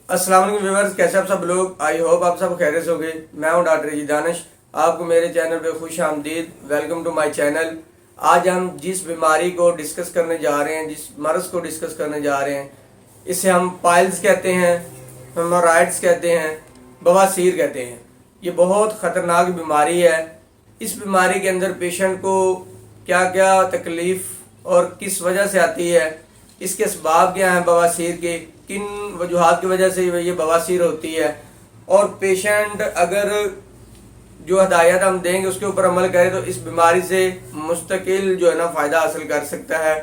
अस्सलाम वालेकुम व्यूअर्स, कैसे आप सब लोग। आई होप आप सब खैरियत से होंगे। मैं हूं डॉक्टर जी दानिश, आपको मेरे चैनल पे खुश आमदीद। Welcome to my channel. आज हम जिस बीमारी को डिस्कस करने जा रहे हैं, जिस मर्ज़ को डिस्कस करने जा रहे हैं, इसे हम पाइल्स कहते हैं, हेमोरॉइड्स कहते हैं, बवासीर कहते हैं। ये बहुत ख़तरनाक बीमारी है। इस बीमारी के अंदर पेशेंट को क्या क्या तकलीफ़ और किस वजह से आती है, इसके असबाब क्या हैं बवासीर के, किन वजूहात की वजह से ये बवासीर होती है, और पेशेंट अगर जो हदायत हम देंगे उसके ऊपर अमल करे तो इस बीमारी से मुस्तकिल जो है ना फ़ायदा हासिल कर सकता है।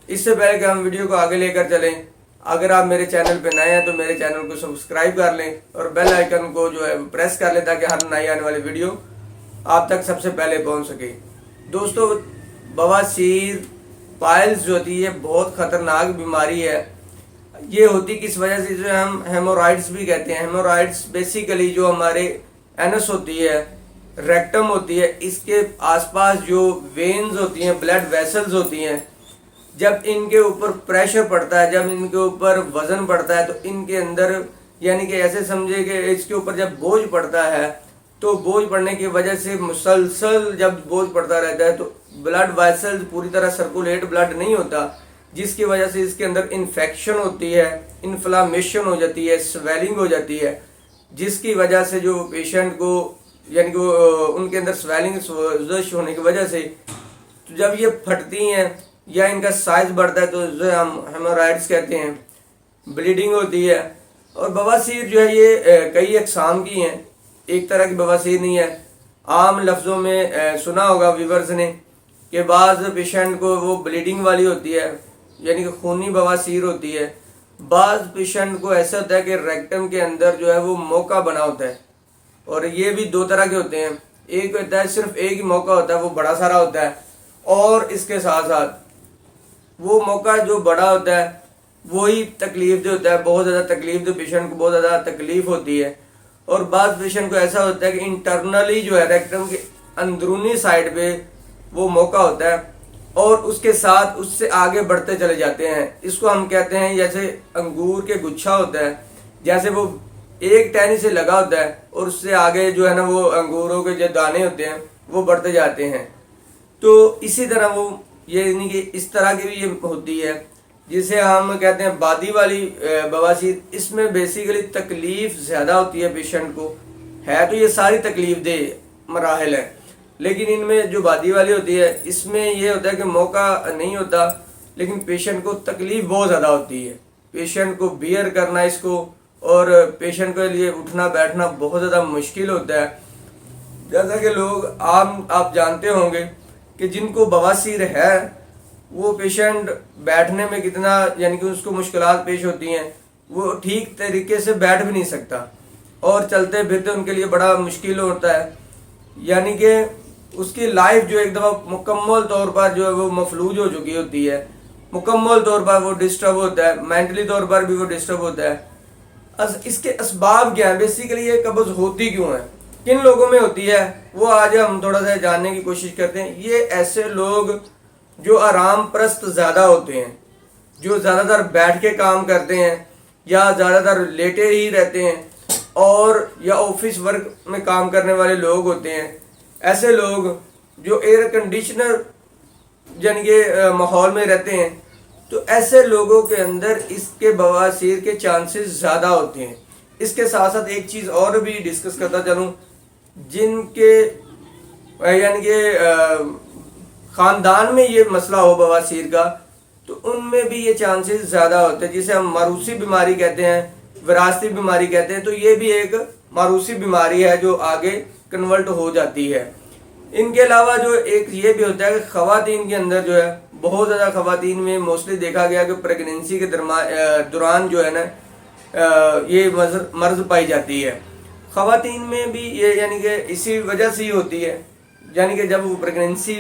इससे पहले कि हम वीडियो को आगे लेकर चलें, अगर आप मेरे चैनल पे नए हैं तो मेरे चैनल को सब्सक्राइब कर लें और बेल आइकन को जो है प्रेस कर लें ताकि हर नई आने वाली वीडियो आप तक सबसे पहले पहुंच सके। दोस्तों, बवासीर पाइल्स जो होती है बहुत ख़तरनाक बीमारी है। ये होती किस वजह से, जो हम हेमोरॉइड्स भी कहते हैं। हेमोरॉइड्स बेसिकली जो हमारे एनस होती है, रेक्टम होती है, इसके आसपास जो वेन्स होती हैं, ब्लड वेसल्स होती हैं, जब इनके ऊपर प्रेशर पड़ता है, जब इनके ऊपर वजन पड़ता है तो इनके अंदर, यानी कि ऐसे समझे कि इसके ऊपर जब बोझ पड़ता है तो बोझ पड़ने की वजह से मुसलसल जब बोझ पड़ता रहता है तो ब्लड वेसल्स पूरी तरह सर्कुलेट ब्लड नहीं होता, जिसकी वजह से इसके अंदर इन्फेक्शन होती है, इन्फ्लामेशन हो जाती है, स्वेलिंग हो जाती है, जिसकी वजह से जो पेशेंट को, यानी कि उनके अंदर स्वेलिंग सोजश होने की वजह से जब ये फटती हैं या इनका साइज बढ़ता है तो जो हम हेमोरॉइड्स कहते हैं, ब्लीडिंग होती है। और बवासीर जो है ये कई अकसाम की हैं, एक तरह की बवासीर नहीं है। आम लफ्ज़ों में सुना होगा व्यूवर्स ने कि बाज़ पेशेंट को वो ब्लीडिंग वाली होती है, यानी कि खूनी बवासीर होती है। बाज़ पेशेंट को ऐसा होता है कि रेक्टम के अंदर जो है वो मौका बना होता है, और ये भी दो तरह के होते हैं। एक होता है सिर्फ एक ही मौका होता है, वो बड़ा सारा होता है, और इसके साथ साथ वो मौका जो बड़ा होता है वही तकलीफ जो होता है, बहुत ज़्यादा तकलीफ, जो पेशेंट को बहुत ज़्यादा तकलीफ होती है। और बाद पेशेंट को ऐसा होता है कि इंटरनली जो है रेक्टम के अंदरूनी साइड पे वो मौका होता है और उसके साथ उससे आगे बढ़ते चले जाते हैं। इसको हम कहते हैं जैसे अंगूर के गुच्छा होता है, जैसे वो एक टहनी से लगा होता है और उससे आगे जो है ना वो अंगूरों के जो दाने होते हैं वो बढ़ते जाते हैं। तो इसी तरह वो ये यानी कि इस तरह की भी ये होती है, जिसे हम कहते हैं बादी वाली बवासीर। इसमें बेसिकली तकलीफ ज़्यादा होती है पेशेंट को, है तो ये सारी तकलीफ दे मराहल है, लेकिन इनमें जो बादी वाली होती है इसमें ये होता है कि मौका नहीं होता, लेकिन पेशेंट को तकलीफ बहुत ज़्यादा होती है। पेशेंट को बियर करना इसको, और पेशेंट के लिए उठना बैठना बहुत ज़्यादा मुश्किल होता है। जैसा कि लोग आप जानते होंगे कि जिनको बवासीर है वो पेशेंट बैठने में कितना, यानी कि उसको मुश्किलात पेश होती हैं, वो ठीक तरीके से बैठ भी नहीं सकता और चलते फिरते उनके लिए बड़ा मुश्किल होता है। यानी कि उसकी लाइफ जो एक दफ़ा मुकम्मल तौर पर जो है वो मफलूज हो चुकी होती है, मुकम्मल तौर पर वो डिस्टर्ब होता है, मेंटली तौर पर भी वो डिस्टर्ब होता है। इसके असबाब क्या हैं, बेसिकली ये कब्ज़ होती क्यों है, किन लोगों में होती है, वो आज हम थोड़ा सा जानने की कोशिश करते हैं। ये ऐसे लोग जो आराम प्रस्त ज़्यादा होते हैं, जो ज़्यादातर बैठ के काम करते हैं या ज़्यादातर लेटे ही रहते हैं, और या ऑफिस वर्क में काम करने वाले लोग होते हैं। ऐसे लोग जो एयर कंडीशनर यानी कि माहौल में रहते हैं, तो ऐसे लोगों के अंदर इसके बवासीर के चांसेस ज़्यादा होते हैं। इसके साथ साथ एक चीज़ और भी डिस्कस करता चलूँ, जिनके यानी कि ख़ानदान में ये मसला हो बवासीर का, तो उनमें भी ये चांसेस ज़्यादा होते हैं, जिसे हम मारूसी बीमारी कहते हैं, विरासती बीमारी कहते हैं। तो ये भी एक मारूसी बीमारी है जो आगे कन्वर्ट हो जाती है। इनके अलावा जो एक ये भी होता है कि ख़वातीन के अंदर जो है, बहुत ज़्यादा ख़वातीन में मोस्टली देखा गया कि प्रेगनेंसी के दौरान जो है ना ये मर्ज़ पाई जाती है। ख़वातीन में भी ये यानी कि इसी वजह से ही होती है, यानी कि जब वो प्रेगनेंसी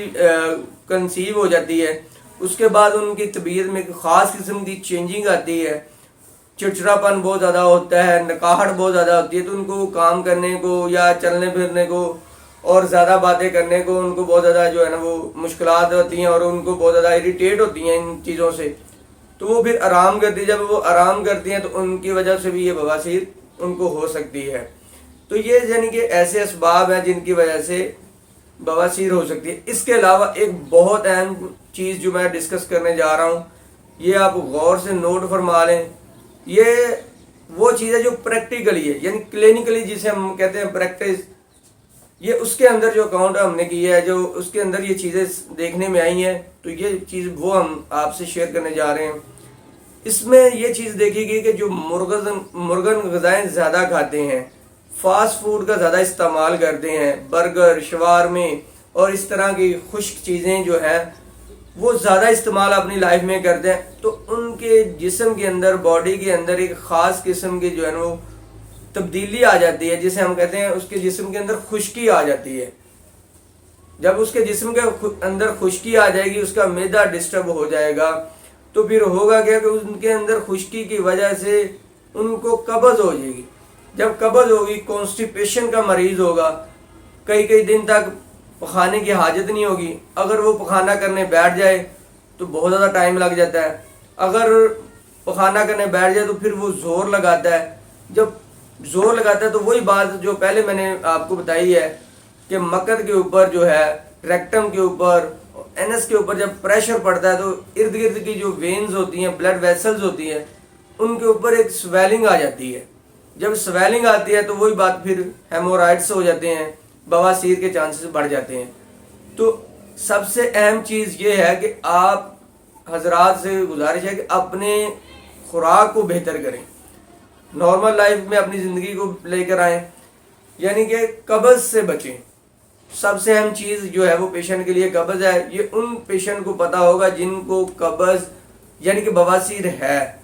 कंसीव हो जाती है उसके बाद उनकी तबीयत में एक ख़ास किस्म की चेंजिंग आती है, चिड़चिड़ापन बहुत ज़्यादा होता है, नकाहट बहुत ज़्यादा होती है। तो उनको काम करने को या चलने फिरने को और ज़्यादा बातें करने को उनको बहुत ज़्यादा जो है ना वो मुश्किलात होती हैं, और उनको बहुत ज़्यादा इरिटेट होती हैं इन चीज़ों से। तो वो फिर आराम करती है। जब वो आराम करती हैं तो उनकी वजह से भी ये बवासीर उनको हो सकती है। तो ये यानी कि ऐसे असबाब हैं जिनकी वजह से बवासीर हो सकती है। इसके अलावा एक बहुत अहम चीज़ जो मैं डिस्कस करने जा रहा हूँ, ये आप गौर से नोट फरमा लें। ये वो चीज़ है जो प्रैक्टिकली है, यानी क्लिनिकली जिसे हम कहते हैं प्रैक्टिस, ये उसके अंदर जो अकाउंट हमने किया है, जो उसके अंदर ये चीज़ें देखने में आई हैं, तो ये चीज़ वो हम आपसे शेयर करने जा रहे हैं। इसमें ये चीज़ देखी गई कि जो मुर्गन ग़िज़ाएँ ज़्यादा खाते हैं, फास्ट फूड का ज़्यादा इस्तेमाल करते हैं, बर्गर, शवारमे और इस तरह की खुश्क चीज़ें जो है वो ज़्यादा इस्तेमाल अपनी लाइफ में करते हैं, तो उनके जिस्म के अंदर, बॉडी के अंदर एक ख़ास किस्म की जो है ना वो तब्दीली आ जाती है, जिसे हम कहते हैं उसके जिस्म के अंदर खुश्की आ जाती है। जब उसके जिस्म के अंदर खुश्की आ जाएगी, उसका मैदा डिस्टर्ब हो जाएगा, तो फिर होगा क्या कि उनके अंदर खुश्की की वजह से उनको कब्ज़ हो जाएगी। जब कब्ज़ होगी, कॉन्स्टिपेशन का मरीज़ होगा, कई कई दिन तक पखाने की हाजत नहीं होगी। अगर वो पखाना करने बैठ जाए तो बहुत ज़्यादा टाइम लग जाता है। अगर पखाना करने बैठ जाए तो फिर वो ज़ोर लगाता है। जब ज़ोर लगाता है तो वही बात जो पहले मैंने आपको बताई है कि मकद के ऊपर जो है, रेक्टम के ऊपर, एनस के ऊपर जब प्रेशर पड़ता है तो इर्द गिर्द की जो वेन्स होती हैं, ब्लड वेसल्स होती हैं, उनके ऊपर एक स्वेलिंग आ जाती है। जब स्वेलिंग आती है तो वही बात फिर हेमोराइड्स हो जाते हैं, बवासीर के चांसेस बढ़ जाते हैं। तो सबसे अहम चीज़ ये है कि आप हजरात से गुजारिश है कि अपने खुराक को बेहतर करें, नॉर्मल लाइफ में अपनी ज़िंदगी को लेकर आएँ, यानी कि कब्ज़ से बचें। सबसे अहम चीज़ जो है वो पेशेंट के लिए कब्ज़ है। ये उन पेशेंट को पता होगा जिनको कब्ज़ यानी कि बवासीर है,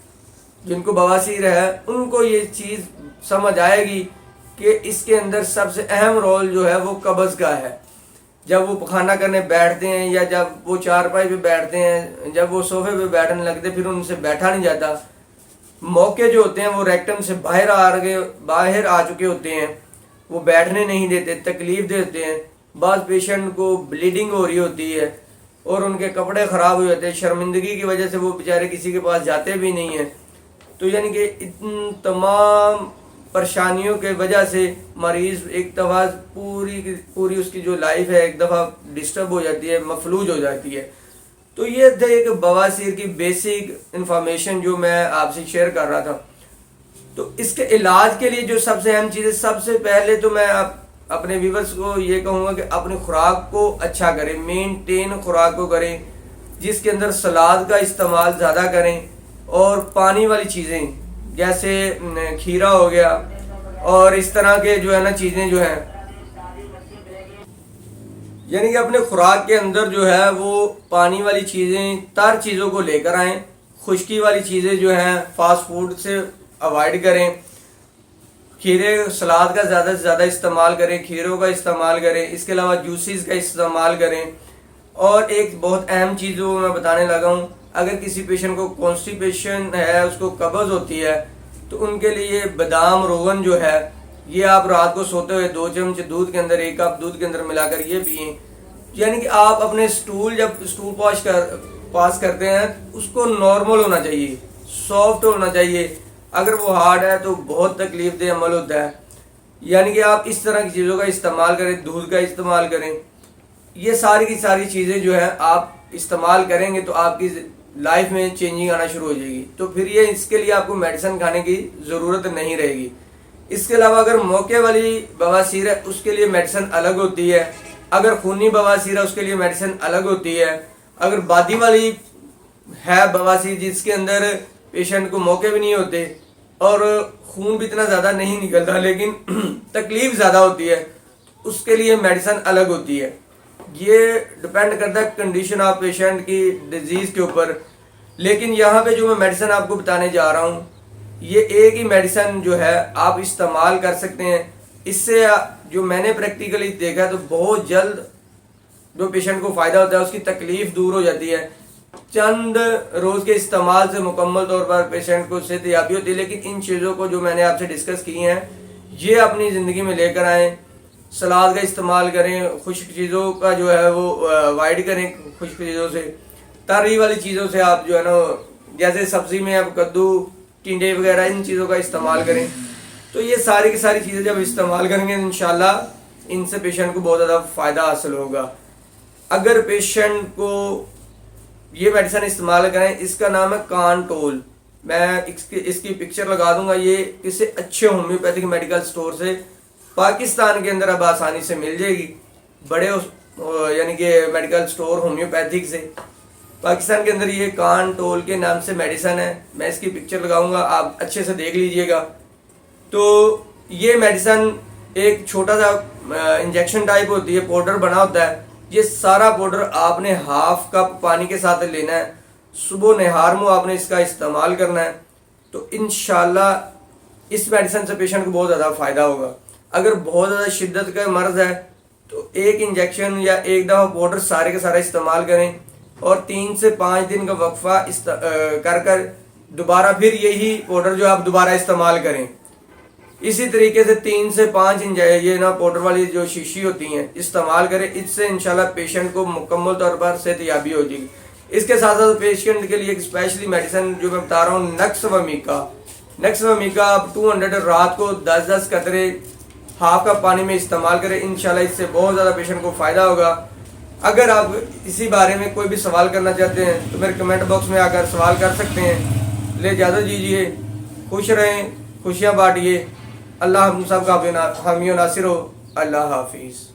जिनको बवासीर है उनको ये चीज़ समझ आएगी कि इसके अंदर सबसे अहम रोल जो है वो कब्ज़ का है। जब वो पखाना करने बैठते हैं या जब वो चारपाई पे बैठते हैं, जब वो सोफे पे बैठने लगते हैं, फिर उनसे बैठा नहीं जाता। मौके जो होते हैं वो रेक्टम से बाहर आ चुके होते हैं, वो बैठने नहीं देते, तकलीफ़ देते हैं। बाद पेशेंट को ब्लीडिंग हो रही होती है और उनके कपड़े ख़राब हो जाते हैं, शर्मिंदगी की वजह से वो बेचारे किसी के पास जाते भी नहीं हैं। तो यानी कि इन तमाम परेशानियों के वजह से मरीज़ एक दफ़ा पूरी उसकी जो लाइफ है एक दफ़ा डिस्टर्ब हो जाती है, मफलूज हो जाती है। तो ये थे एक बवासीर की बेसिक इंफॉर्मेशन जो मैं आपसे शेयर कर रहा था। तो इसके इलाज के लिए जो सबसे अहम चीज़ है, सबसे पहले तो मैं अपने व्यूवर्स को ये कहूँगा कि अपनी खुराक को अच्छा करें, मेनटेन खुराक को करें, जिसके अंदर सलाद का इस्तेमाल ज़्यादा करें और पानी वाली चीज़ें जैसे खीरा हो गया और इस तरह के जो है ना चीज़ें जो हैं, यानी कि अपने खुराक के अंदर जो है वो पानी वाली चीज़ें, तर चीज़ों को लेकर आएँ। खुश्की वाली चीज़ें जो हैं फास्ट फूड से अवॉइड करें। खीरे सलाद का ज़्यादा से ज़्यादा इस्तेमाल करें, खीरों का इस्तेमाल करें। इसके अलावा जूसेस का इस्तेमाल करें। और एक बहुत अहम चीज़ जो मैं बताने लगा हूँ, अगर किसी पेशेंट को कॉन्स्टिपेशन है, उसको कब्ज़ होती है, तो उनके लिए बादाम रोगन जो है ये आप रात को सोते हुए 2 चम्मच दूध के अंदर, 1 कप दूध के अंदर मिलाकर ये पिए। यानी कि आप अपने जब स्टूल पास करते हैं उसको नॉर्मल होना चाहिए, सॉफ्ट होना चाहिए। अगर वो हार्ड है तो बहुत तकलीफ दे अमल होता है। यानी कि आप इस तरह की चीज़ों का इस्तेमाल करें, दूध का इस्तेमाल करें। ये सारी की सारी चीज़ें जो है आप इस्तेमाल करेंगे तो आपकी लाइफ में चेंजिंग आना शुरू हो जाएगी। तो फिर ये इसके लिए आपको मेडिसिन खाने की ज़रूरत नहीं रहेगी। इसके अलावा अगर मौके वाली बवासीर है उसके लिए मेडिसिन अलग होती है। अगर खूनी बवासीर है उसके लिए मेडिसिन अलग होती है। अगर बादी वाली है बवासीर जिसके अंदर पेशेंट को मौके भी नहीं होते और खून भी इतना ज़्यादा नहीं निकलता लेकिन तकलीफ़ ज़्यादा होती है, उसके लिए मेडिसिन अलग होती है। ये डिपेंड करता है कंडीशन ऑफ पेशेंट की, डिजीज़ के ऊपर। लेकिन यहाँ पे जो मैं मेडिसिन आपको बताने जा रहा हूँ, ये एक ही मेडिसिन जो है आप इस्तेमाल कर सकते हैं। इससे जो मैंने प्रैक्टिकली देखा तो बहुत जल्द जो पेशेंट को फ़ायदा होता है, उसकी तकलीफ़ दूर हो जाती है। चंद रोज़ के इस्तेमाल से मुकम्मल तौर पर पेशेंट को सेहतयाबी होती है। लेकिन इन चीज़ों को जो मैंने आपसे डिस्कस की हैं ये अपनी ज़िंदगी में लेकर आएँ। सलाद का इस्तेमाल करें, खुश्क चीज़ों का जो है वो अवॉइड करें, खुश्क चीज़ों से, तरी वाली चीज़ों से आप जो है ना जैसे सब्जी में अब कद्दू, टिंडे वगैरह इन चीज़ों का इस्तेमाल करें। तो ये सारी की सारी चीज़ें जब इस्तेमाल करेंगे इंशाल्लाह इनसे पेशेंट को बहुत ज़्यादा फ़ायदा हासिल होगा। अगर पेशेंट को ये मेडिसिन इस्तेमाल करें, इसका नाम है कांटोल, मैं इसकी पिक्चर लगा दूंगा। ये किसी अच्छे होम्योपैथिक मेडिकल स्टोर से पाकिस्तान के अंदर अब आसानी से मिल जाएगी, बड़े यानी कि मेडिकल स्टोर होम्योपैथिक से पाकिस्तान के अंदर ये कांटोल के नाम से मेडिसिन है। मैं इसकी पिक्चर लगाऊंगा, आप अच्छे से देख लीजिएगा। तो ये मेडिसिन एक छोटा सा इंजेक्शन टाइप होती है, पाउडर बना होता है। ये सारा पाउडर आपने हाफ कप पानी के साथ लेना है, सुबह नहार मुँह आपने इसका इस्तेमाल करना है। तो इंशाल्लाह इस मेडिसिन से पेशेंट को बहुत ज़्यादा फ़ायदा होगा। अगर बहुत ज़्यादा शिद्दत का मर्ज़ है तो एक इंजेक्शन या एक दफ़ा पाउडर सारे का सारा इस्तेमाल करें और 3 से 5 दिन का वक्फा कर दोबारा फिर यही पाउडर जो आप दोबारा इस्तेमाल करें। इसी तरीके से 3 से 5 ये ना पाउडर वाली जो शीशी होती हैं इस्तेमाल करें। इससे इंशाल्लाह पेशेंट को मुकम्मल तौर पर सेहतयाबी हो जाएगी। इसके साथ साथ पेशेंट के लिए एक स्पेशली मेडिसिन जो मैं बता रहा हूँ, नक्सवमीका आप 200 रात को 10-10 कतरे हाफ कप पानी में इस्तेमाल करें। इंशाल्लाह इससे बहुत ज़्यादा पेशेंट को फ़ायदा होगा। अगर आप इसी बारे में कोई भी सवाल करना चाहते हैं तो मेरे कमेंट बॉक्स में आकर सवाल कर सकते हैं। ले इजाज़त दीजिए, खुश रहें, खुशियाँ बांटिए। अल्लाह हम सब का हामी नासिर हो। अल्लाह हाफिज़।